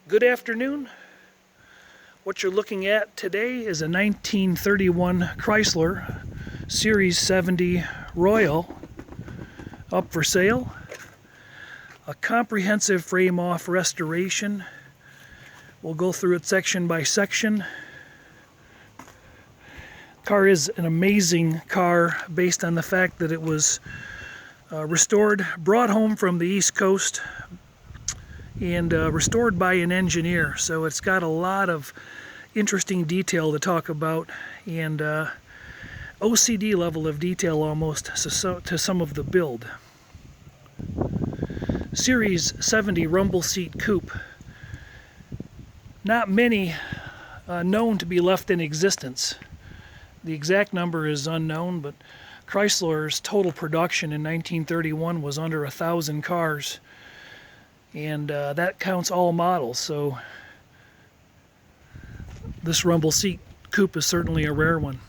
Good afternoon. What you're looking at today is a 1931 Chrysler Series 70 Royal up for sale. A comprehensive frame-off restoration. We'll go through it section by section. Car is an amazing car based on the fact that it was restored, brought home from the East Coast, and restored by an engineer. So it's got a lot of interesting detail to talk about, and OCD level of detail almost to some of the build. Series 70 Rumble seat coupe. Not many known to be left in existence. The exact number is unknown, but Chrysler's total production in 1931 was under 1,000 cars. And that counts all models, so this Rumble seat coupe is certainly a rare one.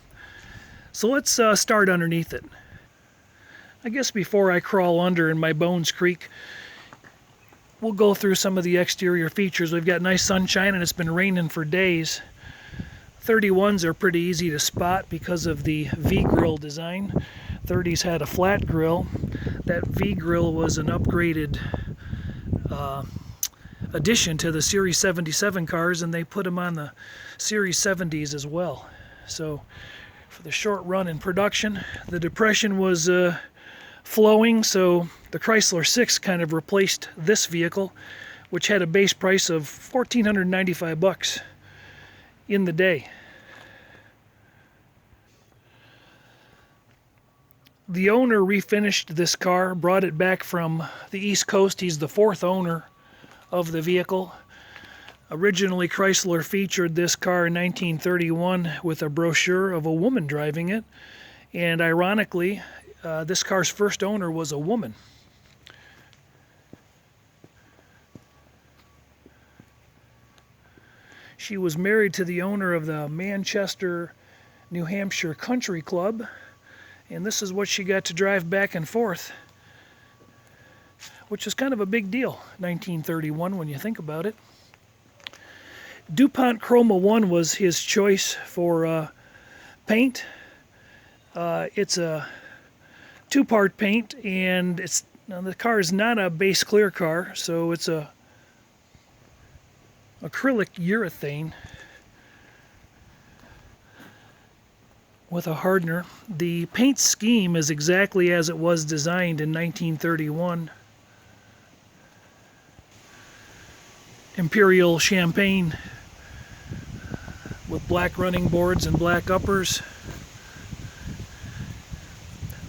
So let's start underneath it. I guess before I crawl under and my bones creak, we'll go through some of the exterior features. We've got nice sunshine and it's been raining for days. 31s are pretty easy to spot because of the V-grill design. 30s had a flat grill. That V-grill was an upgraded addition to the Series 77 cars, and they put them on the Series 70s as well. So for the short run in production, the depression was flowing, so the Chrysler 6 kind of replaced this vehicle, which had a base price of $1,495 in the day. The owner refinished this car, brought it back from the East Coast. He's the fourth owner of the vehicle. Originally, Chrysler featured this car in 1931 with a brochure of a woman driving it. And ironically, this car's first owner was a woman. She was married to the owner of the Manchester, New Hampshire Country Club. And this is what she got to drive back and forth, which is kind of a big deal, 1931 when you think about it. DuPont Chroma 1 was his choice for paint. It's a two-part paint, and the car is not a base clear car, so it's a acrylic urethane with a hardener. The paint scheme is exactly as it was designed in 1931. Imperial champagne with black running boards and black uppers.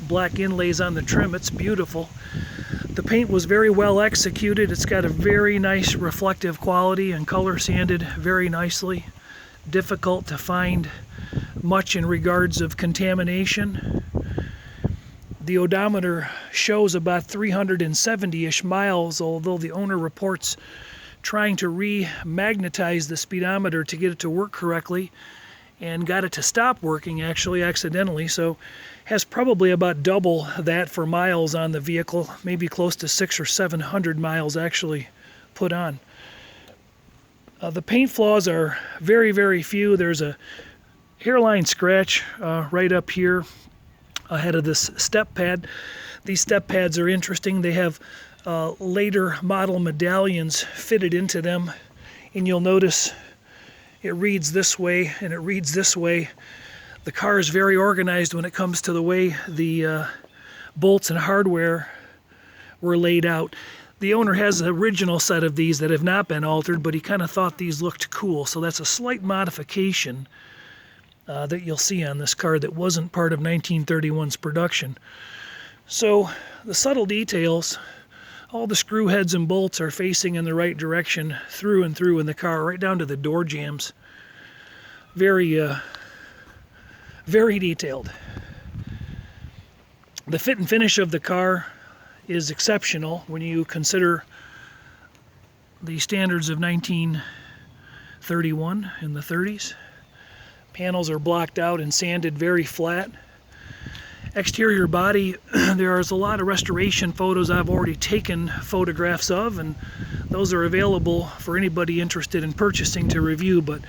Black inlays on the trim. It's beautiful. The paint was very well executed. It's got a very nice reflective quality and color sanded very nicely. Difficult to find much in regards of contamination. The odometer shows about 370-ish miles, although the owner reports trying to re-magnetize the speedometer to get it to work correctly, and got it to stop working actually accidentally, so has probably about double that for miles on the vehicle, maybe close to 600 or 700 miles actually put on. The paint flaws are very, very few. There's a hairline scratch right up here ahead of this step pad. These step pads are interesting. They have later model medallions fitted into them, and you'll notice it reads this way and it reads this way. The car is very organized when it comes to the way the bolts and hardware were laid out. The owner has an original set of these that have not been altered, but he kind of thought these looked cool, so that's a slight modification that you'll see on this car that wasn't part of 1931's production. So the subtle details, all the screw heads and bolts are facing in the right direction through and through in the car, right down to the door jambs. Very, very detailed. The fit and finish of the car is exceptional when you consider the standards of 1931 and the 30s. Panels are blocked out and sanded very flat. Exterior body, there's a lot of restoration photos I've already taken photographs of, and those are available for anybody interested in purchasing to review, but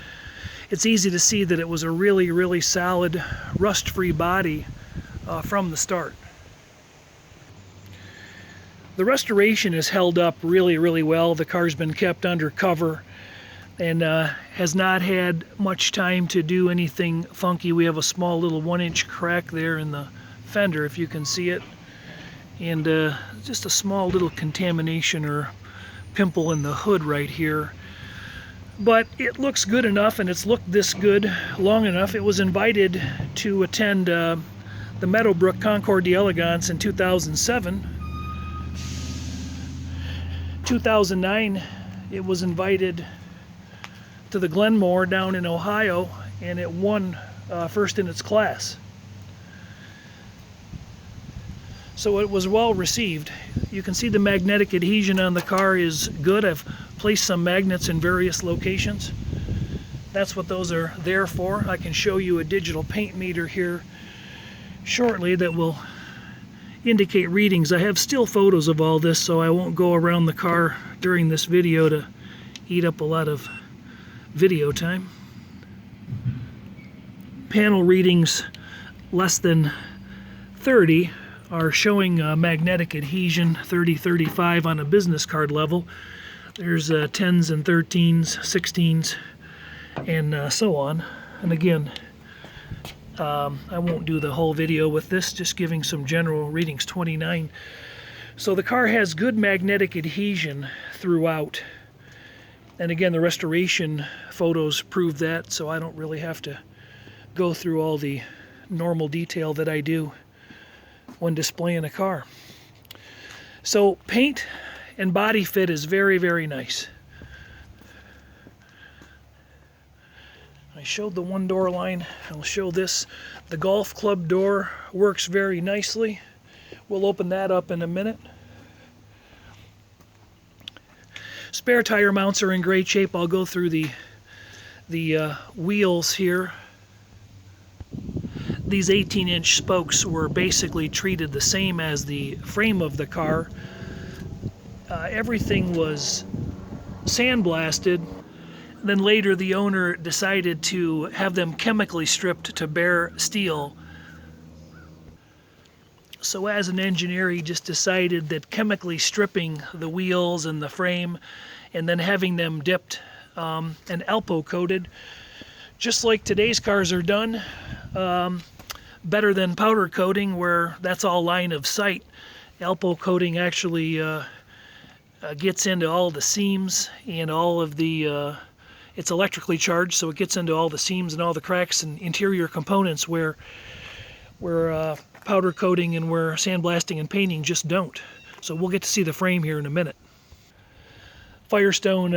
it's easy to see that it was a really, really solid, rust-free body from the start. The restoration has held up really, really well. The car's been kept under cover and has not had much time to do anything funky. We have a small little 1-inch crack there in the fender, if you can see it, and just a small little contamination or pimple in the hood right here. But it looks good enough, and it's looked this good long enough. It was invited to attend the Meadowbrook Concours d'Elegance in 2007. 2009, it was invited to the Glenmore down in Ohio, and it won first in its class. So it was well received. You can see the magnetic adhesion on the car is good. I've placed some magnets in various locations. That's what those are there for. I can show you a digital paint meter here shortly that will indicate readings. I have still photos of all this, so I won't go around the car during this video to eat up a lot of video time. Panel readings less than 30 are showing magnetic adhesion, 30, 35 on a business card level. There's 10s and 13s, 16s, and so on. And again, I won't do the whole video with this, just giving some general readings. 29. So the car has good magnetic adhesion throughout. And again, the restoration photos prove that, so I don't really have to go through all the normal detail that I do when displaying a car. So paint and body fit is very, very nice. I showed the one door line. I'll show this. The golf club door works very nicely. We'll open that up in a minute. Spare tire mounts are in great shape. I'll go through the wheels here. These 18-inch spokes were basically treated the same as the frame of the car. Everything was sandblasted. Then later the owner decided to have them chemically stripped to bare steel. So as an engineer, he just decided that chemically stripping the wheels and the frame and then having them dipped and Alpo coated, just like today's cars are done, better than powder coating where that's all line of sight. Alpo coating actually gets into all the seams and all of the it's electrically charged, so it gets into all the seams and all the cracks and interior components where powder coating and where sandblasting and painting just don't. So we'll get to see the frame here in a minute. Firestone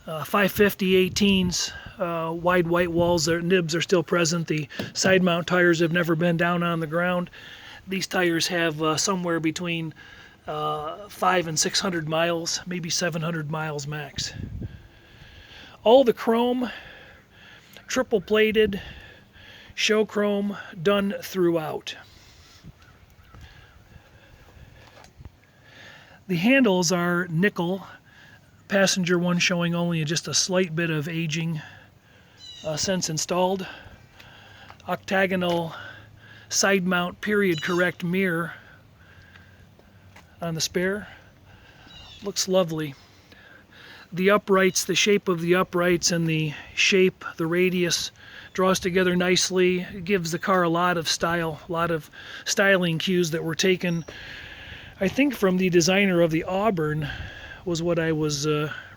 550 18s, wide white walls, their nibs are still present. The side mount tires have never been down on the ground. These tires have somewhere between 500 and 600 miles, maybe 700 miles max. All the chrome, triple plated, show chrome done throughout. The handles are nickel, passenger one showing only just a slight bit of aging since installed. Octagonal side mount period correct mirror on the spare. Looks lovely. The uprights, the shape of the uprights and the shape, the radius draws together nicely. It gives the car a lot of style, a lot of styling cues that were taken, I think, from the designer of the Auburn, was what I was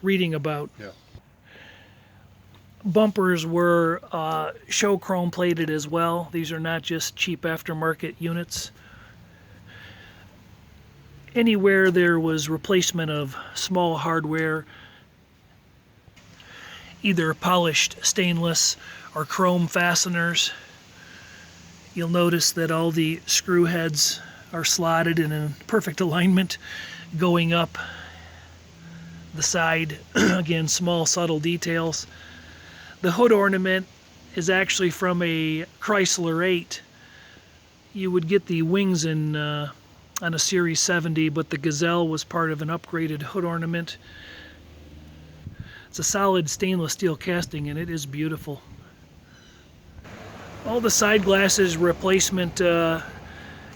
reading about. Yeah. Bumpers were show chrome plated as well. These are not just cheap aftermarket units. Anywhere there was replacement of small hardware, either polished stainless or chrome fasteners, you'll notice that all the screw heads are slotted and in perfect alignment going up the side. Again, small subtle details. The hood ornament is actually from a Chrysler 8 You would get the wings in on a Series 70, but the Gazelle was part of an upgraded hood ornament. It's a solid stainless steel casting and it is beautiful. All the side glasses, replacement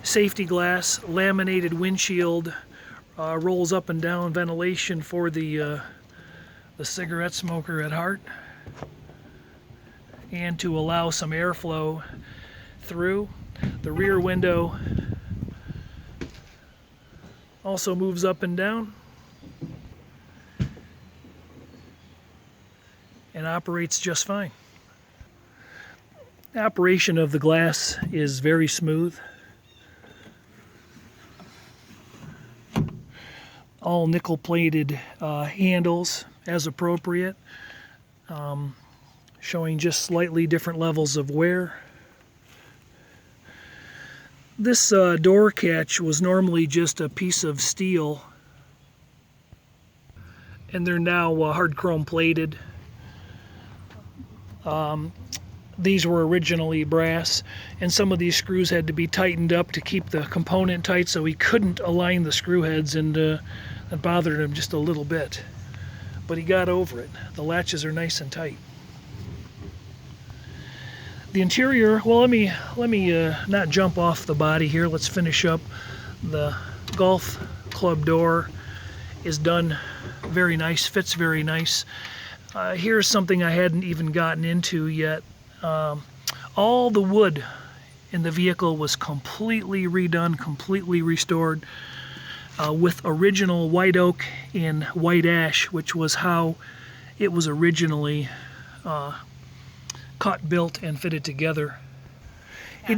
safety glass, laminated windshield, rolls up and down, ventilation for the cigarette smoker at heart, and to allow some airflow through. The rear window also moves up and down and operates just fine. The operation of the glass is very smooth. All nickel plated handles as appropriate, showing just slightly different levels of wear. This door catch was normally just a piece of steel, and they're now hard chrome plated. These were originally brass, and some of these screws had to be tightened up to keep the component tight, so he couldn't align the screw heads, and that bothered him just a little bit. But he got over it. The latches are nice and tight. The interior, well, let me not jump off the body here. Let's finish up. The golf club door is done very nice, fits very nice. Here's something I hadn't even gotten into yet. All the wood in the vehicle was completely redone, completely restored, with original white oak and white ash, which was how it was originally cut, built, and fitted together. He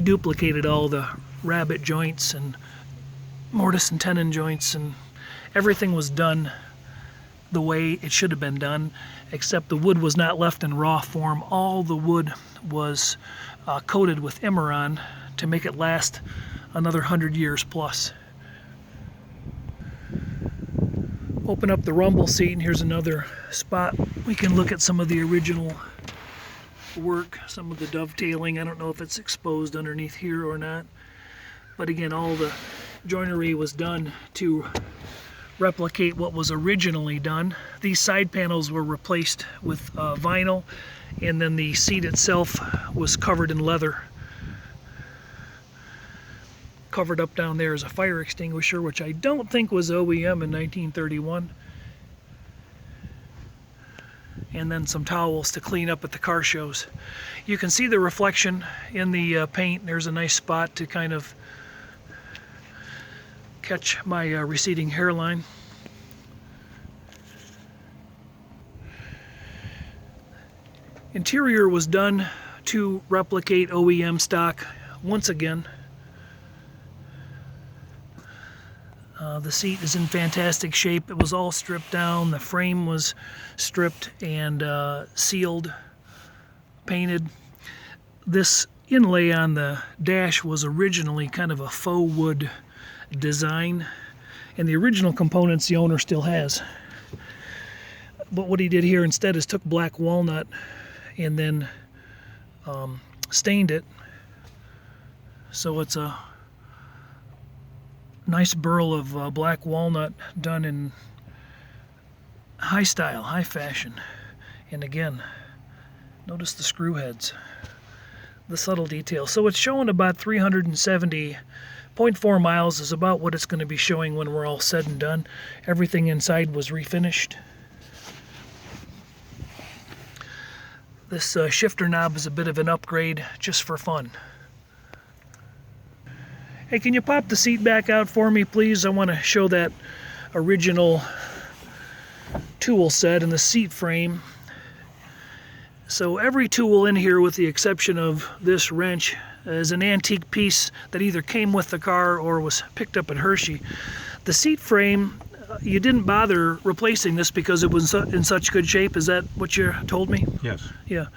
duplicated all the rabbet joints and mortise and tenon joints, and everything was done the way it should have been done, except the wood was not left in raw form. All the wood was coated with Emeron to make it last another 100 years plus. Open up the rumble seat, and here's another spot. We can look at some of the original work, some of the dovetailing. I don't know if it's exposed underneath here or not, but again, all the joinery was done to replicate what was originally done. These side panels were replaced with vinyl, and then the seat itself was covered in leather. Covered up down there is a fire extinguisher, which I don't think was OEM in 1931. And then some towels to clean up at the car shows. You can see the reflection in the paint. There's a nice spot to kind of catch my receding hairline. Interior was done to replicate OEM stock once again. The seat is in fantastic shape. It was all stripped down. The frame was stripped and sealed, painted. This inlay on the dash was originally kind of a faux wood design, and the original components the owner still has. But what he did here instead is took black walnut and then stained it, so it's a nice burl of black walnut done in high style, high fashion. And again, notice the screw heads, the subtle detail. So it's showing about 370.4 miles is about what it's going to be showing when we're all said and done. Everything inside was refinished. This shifter knob is a bit of an upgrade just for fun. Hey, can you pop the seat back out for me, please? I want to show that original tool set and the seat frame. So every tool in here, with the exception of this wrench, is an antique piece that either came with the car or was picked up at Hershey. The seat frame, you didn't bother replacing this because it was in such good shape. Is that what you told me? Yes. Yeah.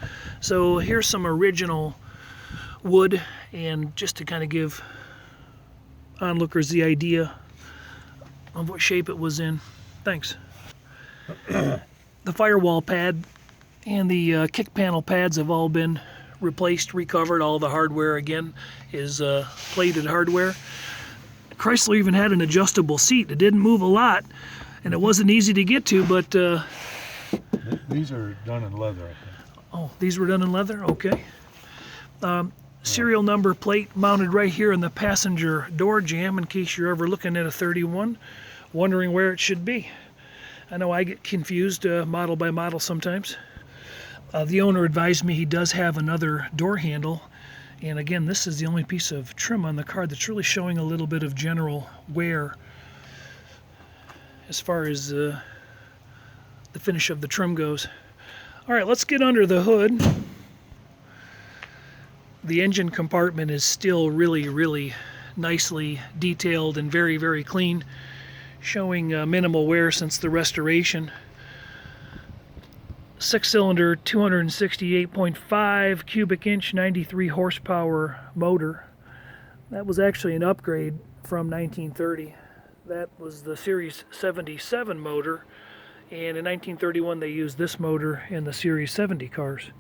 So here's some original wood, and just to kind of give onlookers the idea of what shape it was in. Thanks. The firewall pad and the kick panel pads have all been replaced, recovered. All the hardware again is plated hardware. Chrysler even had an adjustable seat. It didn't move a lot, and it wasn't easy to get to, but these are done in leather, I think. oh, these were done in leather? Okay. Serial number plate mounted right here in the passenger door jamb in case you're ever looking at a 31, wondering where it should be. I know I get confused model by model sometimes. The owner advised me he does have another door handle, and again, this is the only piece of trim on the car that's really showing a little bit of general wear as far as the finish of the trim goes. All right, let's get under the hood. The engine compartment is still really nicely detailed and very clean, showing minimal wear since the restoration. 6-cylinder, 268.5 cubic inch, 93 horsepower motor. That was actually an upgrade from 1930. That was the Series 77 motor, and in 1931 they used this motor in the Series 70 cars.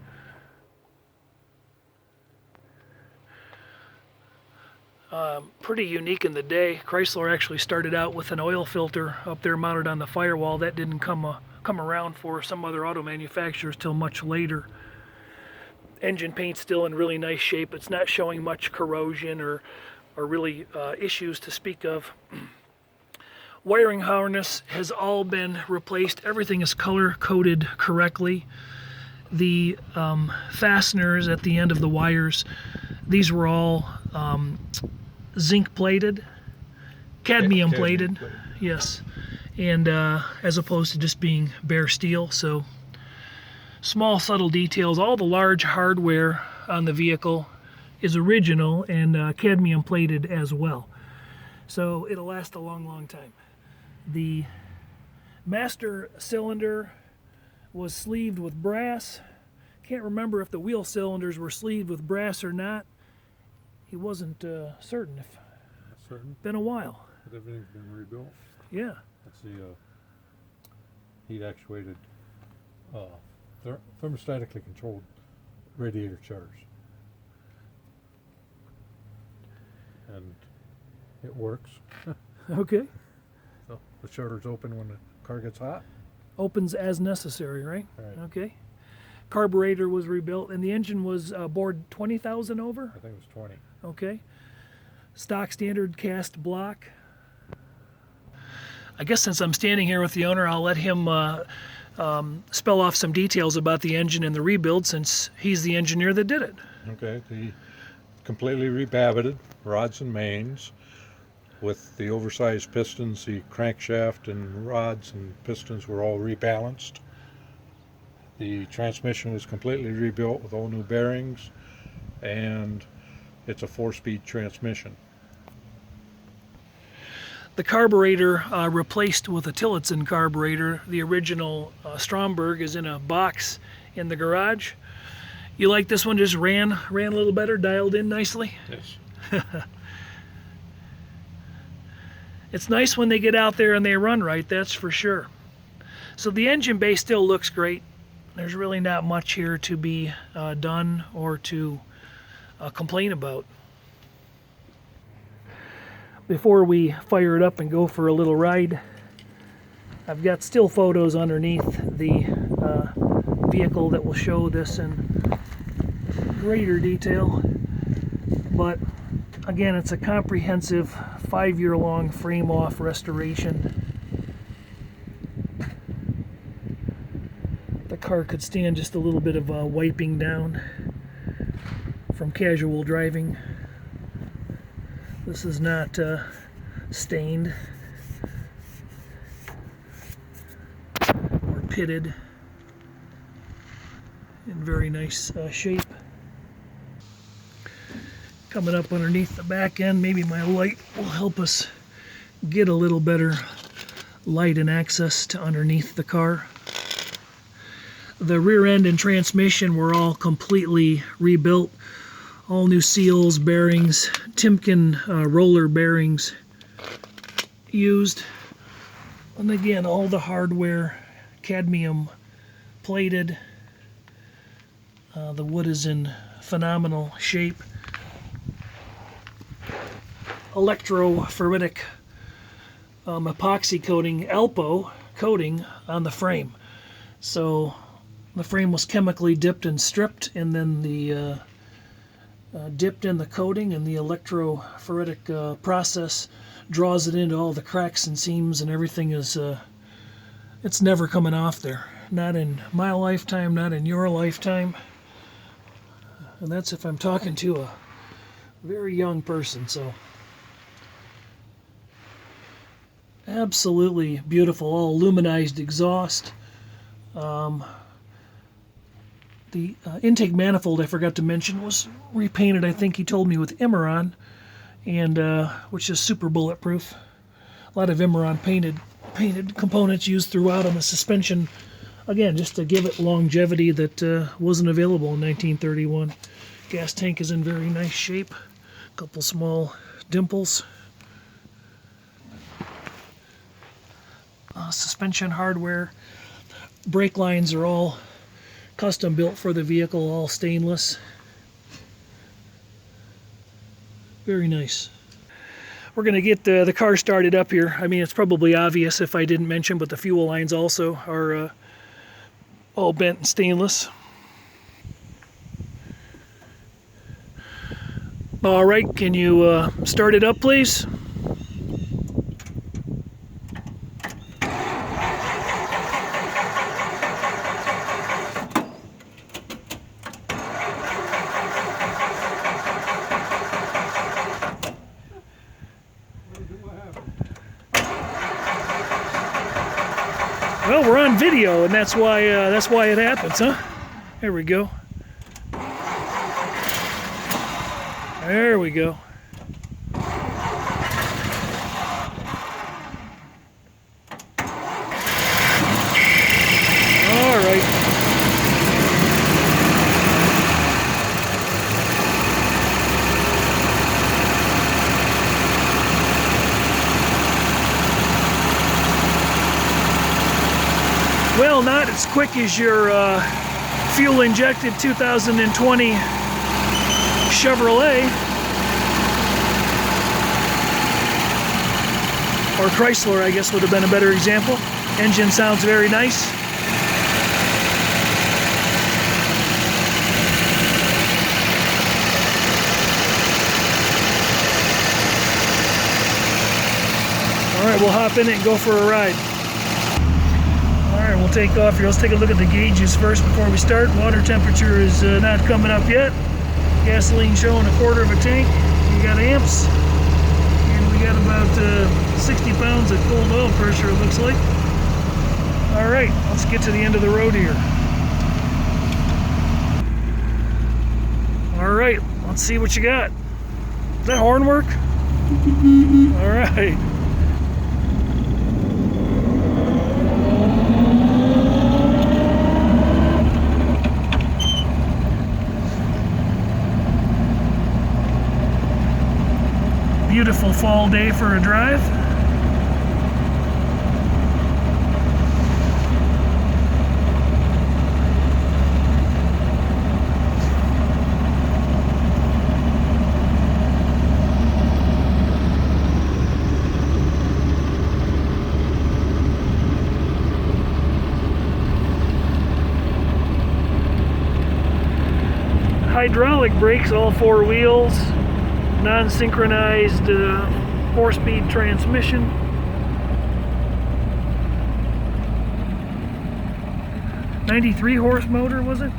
Pretty unique in the day. Chrysler actually started out with an oil filter up there mounted on the firewall. That didn't come around for some other auto manufacturers till much later. Engine paint's still in really nice shape. It's not showing much corrosion or really issues to speak of. Wiring harness has all been replaced. Everything is color coded correctly. The fasteners at the end of the wires, these were all zinc plated, cadmium plated, yes, and as opposed to just being bare steel. So small subtle details. All the large hardware on the vehicle is original and cadmium plated as well, so it'll last a long time. The master cylinder was sleeved with brass. Can't remember if the wheel cylinders were sleeved with brass or not. He wasn't certain. Certain? Been a while. But everything's been rebuilt. Yeah. That's the heat actuated, thermostatically controlled radiator shutters. And it works. Okay. So the shutters open when the car gets hot. Opens as necessary, right? Right. Okay. Carburetor was rebuilt, and the engine was bored 20,000 over? I think it was 20. Okay. Stock standard cast block. I guess since I'm standing here with the owner, I'll let him spell off some details about the engine and the rebuild, since he's the engineer that did it. Okay, the completely rebabbitted rods and mains with the oversized pistons. The crankshaft and rods and pistons were all rebalanced. The transmission was completely rebuilt with all new bearings, and it's a 4-speed transmission. The carburetor replaced with a Tillotson carburetor. The original Stromberg is in a box in the garage. You like this one? Just ran a little better, dialed in nicely? Yes. It's nice when they get out there and they run right, that's for sure. So the engine bay still looks great. There's really not much here to be done or to complain about. Before we fire it up and go for a little ride, I've got still photos underneath the vehicle that will show this in greater detail. But again, it's a comprehensive 5-year-long frame-off restoration. The car could stand just a little bit of wiping down from casual driving. This is not stained or pitted. In very nice shape. Coming up underneath the back end, maybe my light will help us get a little better light and access to underneath the car. The rear end and transmission were all completely rebuilt. All new seals, bearings, Timken roller bearings used. And again, all the hardware cadmium plated. The wood is in phenomenal shape. Electrophoretic epoxy coating, Alpo coating on the frame. So the frame was chemically dipped and stripped, and then the dipped in the coating, and the electrophoretic process draws it into all the cracks and seams, and everything is it's never coming off there. Not in my lifetime, not in your lifetime. And that's if I'm talking to a very young person. So absolutely beautiful, all aluminized exhaust. The intake manifold, I forgot to mention, was repainted, I think he told me, with Immeron, and which is super bulletproof. A lot of Immeron painted components used throughout on the suspension, again, just to give it longevity that wasn't available in 1931. Gas tank is in very nice shape. A couple small dimples. Suspension hardware. Brake lines are all custom built for the vehicle, all stainless. Very nice. We're going to get the car started up here. I mean, it's probably obvious if I didn't mention, but the fuel lines also are all bent and stainless. All right, can you start it up, please? Well, we're on video, and that's why it happens, huh? There we go. There we go. All right. Well, not as quick as your fuel-injected 2020 Chevrolet or Chrysler, I guess would have been a better example. Engine sounds very nice. All right, we'll hop in it and go for a ride. Alright, we'll take off here. Let's take a look at the gauges first before we start. Water temperature is not coming up yet. Gasoline showing 1/4 of a tank. We got amps. And we got about 60 pounds of cold oil pressure, it looks like. Alright, let's get to the end of the road here. Alright, let's see what you got. Does that horn work? Alright. Beautiful fall day for a drive. Hydraulic brakes, all 4 wheels. Non-synchronized 4-speed transmission. .93 horse motor, was it?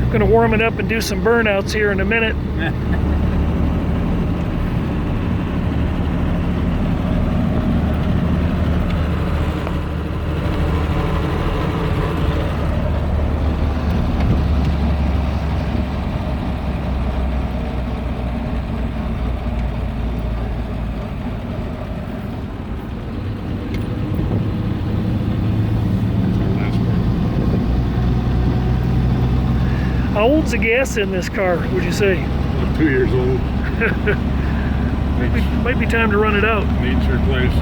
I'm gonna warm it up and do some burnouts here in a minute. How old's the gas in this car, would you say? About 2 years old. Might be time to run it out. Needs replaced.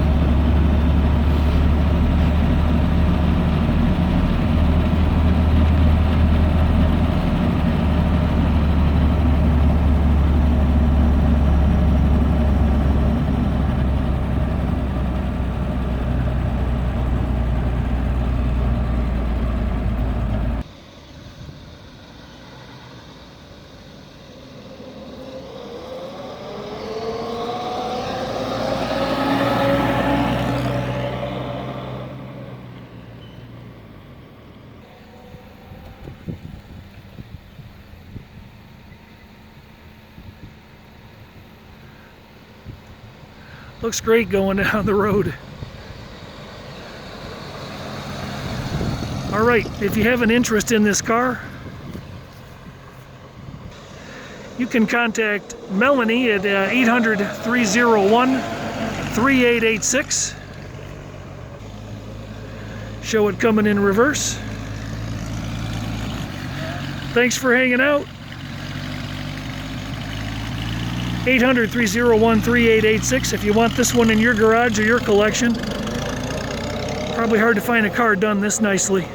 Looks great going down the road. All right, if you have an interest in this car, you can contact Melanie at 800-301-3886. Show it coming in reverse. Thanks for hanging out. 800-301-3886 if you want this one in your garage or your collection. Probably hard to find a car done this nicely.